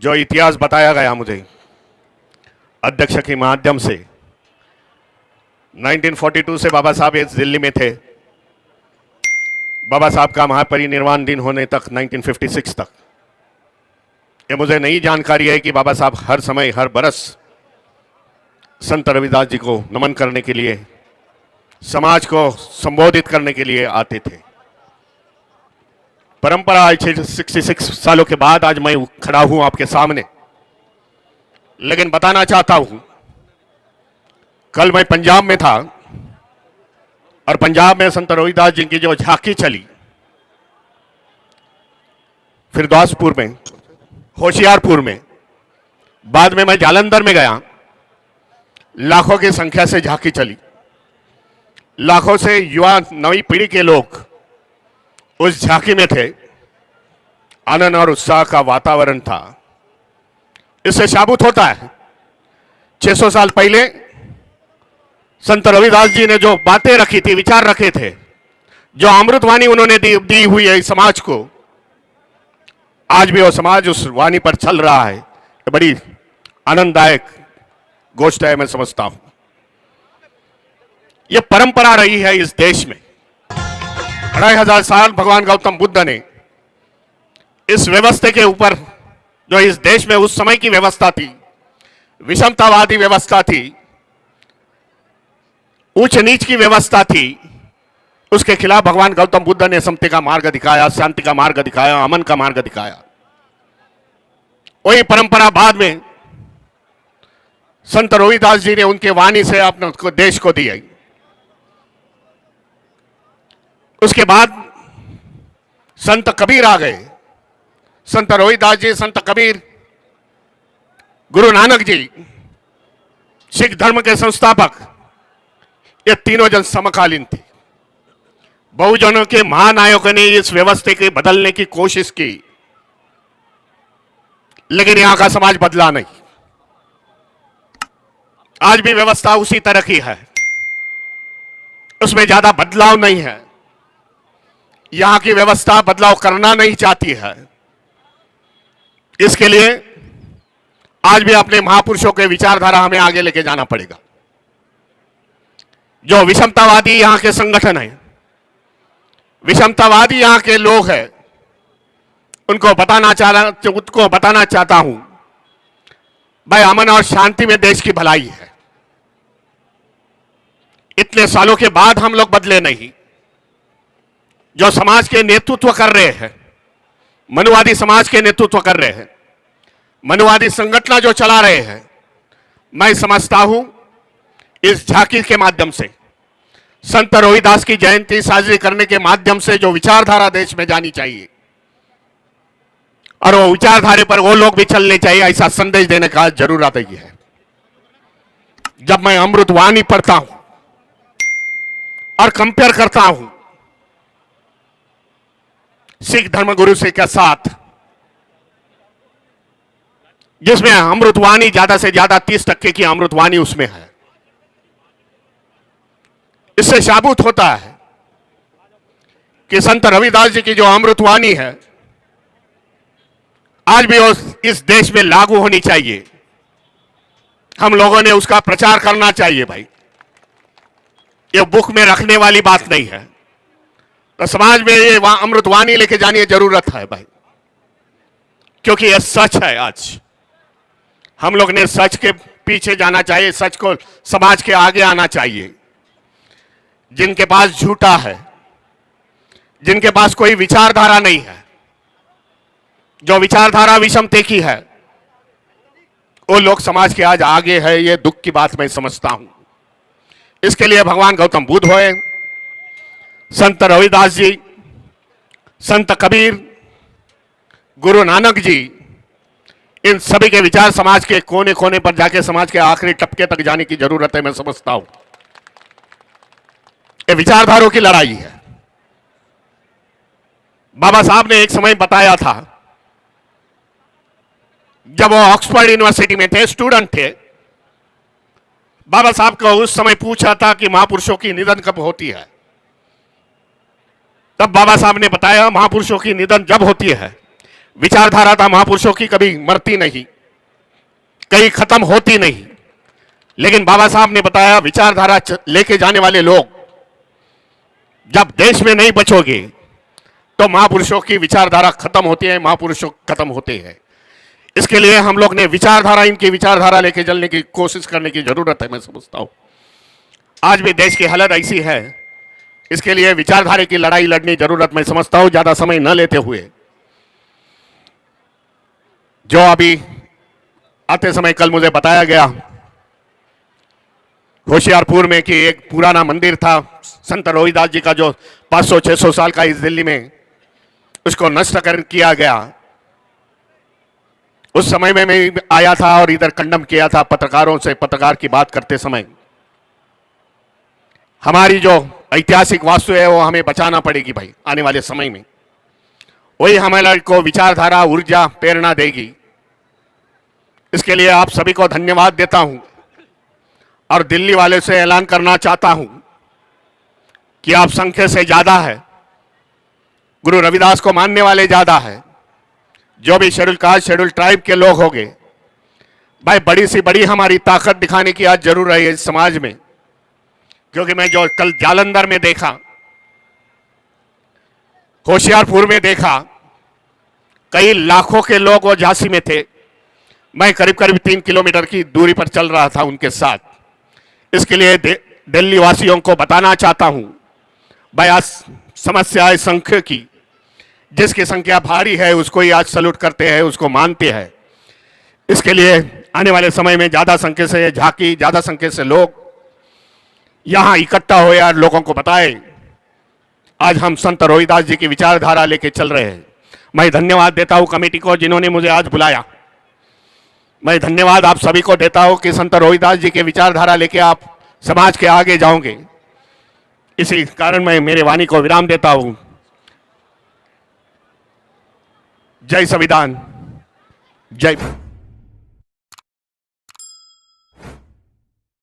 जो इतिहास बताया गया मुझे अध्यक्ष के माध्यम से, 1942 से बाबा साहब इस दिल्ली में थे। बाबा साहब का महापरिनिर्वाण दिन होने तक 1956 तक, ये मुझे नई जानकारी है कि बाबा साहब हर समय हर बरस संत रविदास जी को नमन करने के लिए, समाज को संबोधित करने के लिए आते थे। परंपरा आज 66 सालों के बाद आज मैं खड़ा हूं आपके सामने, लेकिन बताना चाहता हूं, कल मैं पंजाब में था और पंजाब में संत रविदास जी की जो झांकी चली, फिरदौसपुर में, होशियारपुर में, बाद में मैं जालंधर में गया, लाखों की संख्या से झांकी चली। लाखों से युवा नई पीढ़ी के लोग उस झांकी में थे। आनंद और उत्साह का वातावरण था। इससे साबित होता है 600 साल पहले संत रविदास जी ने जो बातें रखी थी, विचार रखे थे, जो अमृतवाणी उन्होंने दी हुई है समाज को, आज भी वो समाज उस वाणी पर चल रहा है। ये बड़ी आनंददायक गोष्ट है, मैं समझता हूं। ये परंपरा रही है इस देश में। 2500 साल भगवान गौतम बुद्ध ने इस व्यवस्था के ऊपर, जो इस देश में उस समय की व्यवस्था थी, विषमतावादी व्यवस्था थी, उच्च नीच की व्यवस्था थी, उसके खिलाफ भगवान गौतम बुद्ध ने समता का मार्ग दिखाया, शांति का मार्ग दिखाया, अमन का मार्ग दिखाया। वही परंपरा बाद में संत रविदास जी ने उनके वाणी से अपने देश को दी है। उसके बाद संत कबीर आ गए। संत रविदास जी, संत कबीर, गुरु नानक जी, सिख धर्म के संस्थापक, ये तीनों जन समकालीन थे। बहुजनों के महानायकों ने इस व्यवस्था को बदलने की कोशिश की, लेकिन यहां का समाज बदला नहीं। आज भी व्यवस्था उसी तरह की है, उसमें ज्यादा बदलाव नहीं है। यहां की व्यवस्था बदलाव करना नहीं चाहती है। इसके लिए आज भी अपने महापुरुषों के विचारधारा हमें आगे लेके जाना पड़ेगा। जो विषमतावादी यहां के संगठन है, विषमतावादी यहां के लोग हैं, उनको बताना चाहता हूं, भाई अमन और शांति में देश की भलाई है। इतने सालों के बाद हम लोग बदले नहीं। जो समाज के नेतृत्व कर रहे हैं, मनुवादी समाज के नेतृत्व कर रहे हैं, मनुवादी संगठन जो चला रहे हैं, मैं समझता हूं इस झांकी के माध्यम से, संत रविदास की जयंती साजरी करने के माध्यम से जो विचारधारा देश में जानी चाहिए, और वो विचारधारे पर वो लोग भी चलने चाहिए, ऐसा संदेश देने का जरूरत है। जब मैं अमृतवाणी पढ़ता हूं और कंपेयर करता हूं सिख धर्मगुरु से के साथ, जिसमें अमृतवाणी ज्यादा से ज्यादा 30% की अमृतवाणी उसमें है, इससे साबित होता है कि संत रविदास जी की जो अमृतवाणी है, आज भी इस देश में लागू होनी चाहिए। हम लोगों ने उसका प्रचार करना चाहिए। भाई, ये बुक में रखने वाली बात नहीं है, तो समाज में ये अमृतवाणी लेके जाने की जरूरत है भाई, क्योंकि यह सच है। आज हम लोग ने सच के पीछे जाना चाहिए, सच को समाज के आगे आना चाहिए। जिनके पास झूठा है, जिनके पास कोई विचारधारा नहीं है, जो विचारधारा विषमते की है, वो लोग समाज के आज आगे है। ये दुख की बात मैं समझता हूं। इसके लिए भगवान गौतम बुद्ध हुए, संत रविदास जी, संत कबीर, गुरु नानक जी, इन सभी के विचार समाज के कोने कोने पर जाके समाज के आखिरी टपके तक जाने की जरूरत है। मैं समझता हूं ये विचारधारों की लड़ाई है। बाबा साहब ने एक समय बताया था, जब वो ऑक्सफोर्ड यूनिवर्सिटी में थे, स्टूडेंट थे, बाबा साहब को उस समय पूछा था कि महापुरुषों की निधन कब होती है, तब बाबा साहब ने बताया महापुरुषों की निधन जब होती है। विचारधारा था महापुरुषों की कभी मरती नहीं, कहीं खत्म होती नहीं, लेकिन बाबा साहब ने बताया विचारधारा लेके जाने वाले लोग जब देश में नहीं बचोगे तो महापुरुषों की विचारधारा खत्म होती है, महापुरुषों खत्म होते हैं। इसके लिए हम लोग ने विचारधारा, इनकी विचारधारा लेके चलने की कोशिश करने की जरूरत है। मैं समझता हूं आज भी देश की हालत ऐसी है, इसके लिए विचारधारा की लड़ाई लड़नी जरूरत मैं समझता हूं। ज्यादा समय न लेते हुए, जो अभी आते समय कल मुझे बताया गया होशियारपुर में कि एक पुराना मंदिर था संत रोहिदास जी का, जो 500-600 साल का इस दिल्ली में, उसको नष्ट कर किया गया। उस समय में मैं आया था और इधर कंडम किया था पत्रकारों से, पत्रकार की बात करते समय। हमारी जो ऐतिहासिक वास्तु है वो हमें बचाना पड़ेगी भाई, आने वाले समय में वही हमारे को विचारधारा, ऊर्जा, प्रेरणा देगी। इसके लिए आप सभी को धन्यवाद देता हूं और दिल्ली वाले से ऐलान करना चाहता हूं कि आप संख्या से ज्यादा है, गुरु रविदास को मानने वाले ज्यादा है, जो भी शेड्यूल कास्ट, शेड्यूल ट्राइब के लोग होंगे भाई, बड़ी सी बड़ी हमारी ताकत दिखाने की आज जरूर है इस समाज में। क्योंकि मैं जो कल जालंधर में देखा, होशियारपुर में देखा, कई लाखों के लोग वो झांसी में थे, मैं करीब करीब 3 किलोमीटर की दूरी पर चल रहा था उनके साथ। इसके लिए दिल्ली वासियों को बताना चाहता हूं भाई, आज समस्या है संख्या की, जिसकी संख्या भारी है उसको ही आज सल्यूट करते हैं, उसको मानते हैं। इसके लिए आने वाले समय में ज्यादा संख्या से झांकी, ज्यादा संख्या से लोग यहां इकट्ठा हो और लोगों को बताए आज हम संत रोहिदास जी की विचारधारा लेके चल रहे हैं। मैं धन्यवाद देता हूं कमेटी को जिन्होंने मुझे आज बुलाया। मैं धन्यवाद आप सभी को देता हूं कि संत रोहिदास जी की विचारधारा लेके आप समाज के आगे जाओगे। इसी कारण मैं मेरे वाणी को विराम देता हूं। जय संविधान, जय।